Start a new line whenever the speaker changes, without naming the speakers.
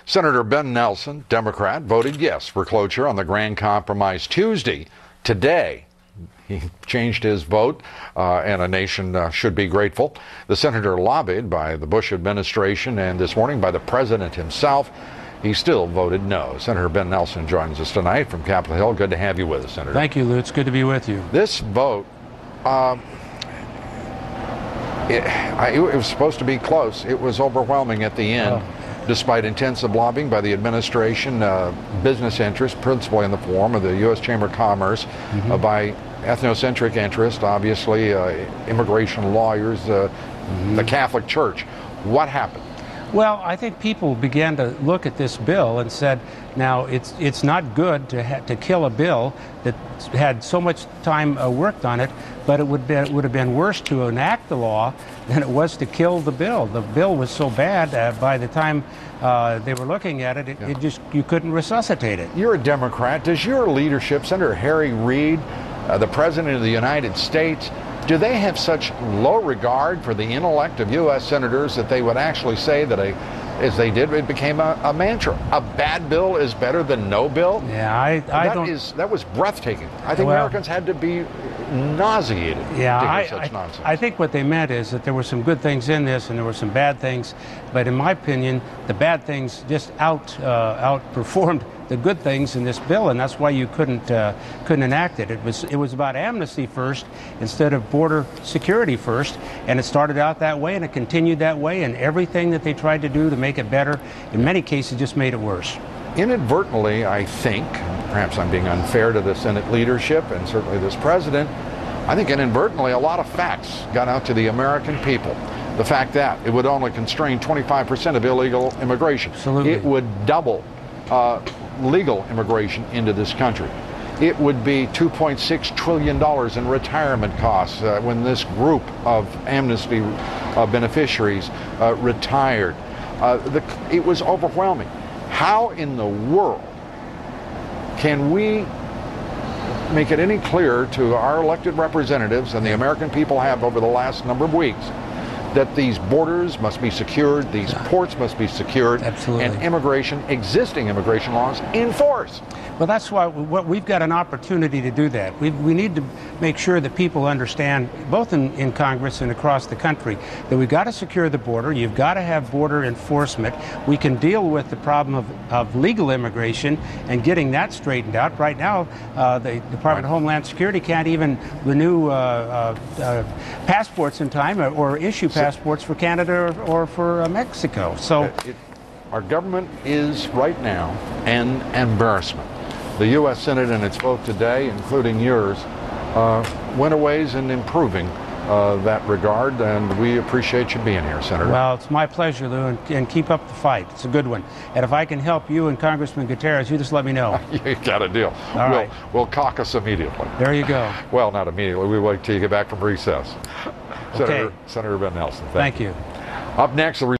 Senator Ben Nelson, Democrat, voted yes for cloture on the Grand Compromise Tuesday. Today, he changed his vote, and a nation should be grateful. The senator lobbied by the Bush administration and this morning by the president himself. He still voted no. Senator Ben Nelson joins us tonight from Capitol Hill. Good to have you with us, Senator.
Thank you, Lou. It's good to be with you.
This vote, it was supposed to be close. It was overwhelming at the end. Despite intensive lobbying by the administration, business interests, principally in the form of the U.S. Chamber of Commerce, by ethnocentric interests, obviously immigration lawyers, the Catholic Church. What happened?
Well, I think people began to look at this bill and said, now it's not good to kill a bill that had so much time worked on it, but it would have been worse to enact the law than it was to kill the bill. The bill was so bad by the time they were looking at it, you couldn't resuscitate it.
You're a Democrat. Does your leadership, Senator Harry Reid, the President of the United States, do they have such low regard for the intellect of U.S. senators that they would actually say that, as they did, it became a mantra? A bad bill is better than no bill?
Yeah,
that was breathtaking. I think Americans had to be nauseated to hear such nonsense.
I think what they meant is that there were some good things in this and there were some bad things, but in my opinion, the bad things just outperformed the good things in this bill, and that's why you couldn't enact it. It was about amnesty first instead of border security first, and it started out that way and it continued that way, and everything that they tried to do to make it better, in many cases, just made it worse.
Inadvertently, I think, perhaps I'm being unfair to the Senate leadership and certainly this president, I think inadvertently a lot of facts got out to the American people. The fact that it would only constrain 25% of illegal immigration.
Absolutely.
It would double legal immigration into this country. It would be $2.6 trillion in retirement costs when this group of amnesty beneficiaries retired. It was overwhelming. How in the world can we make it any clearer to our elected representatives and the American people have over the last number of weeks that these borders must be secured, these ports must be secured, and existing immigration laws enforced?
Well, that's why we've got an opportunity to do that. We need to make sure that people understand, both in Congress and across the country, that we've got to secure the border. You've got to have border enforcement. We can deal with the problem of legal immigration and getting that straightened out. Right now, the Department of Homeland Security can't even renew passports in time or issue passports for Canada or for Mexico. So
our government is right now an embarrassment. The U.S. Senate in its vote today, including yours, went a ways in improving that regard, and we appreciate you being here, Senator.
Well, it's my pleasure, Lou, and keep up the fight. It's a good one. And if I can help you and Congressman Gutierrez, you just let me know.
You got a deal.
All right.
We'll caucus immediately.
There you go.
Well, not immediately. We wait till you get back from recess.
Okay.
Senator Ben Nelson,
thank you.
Up next,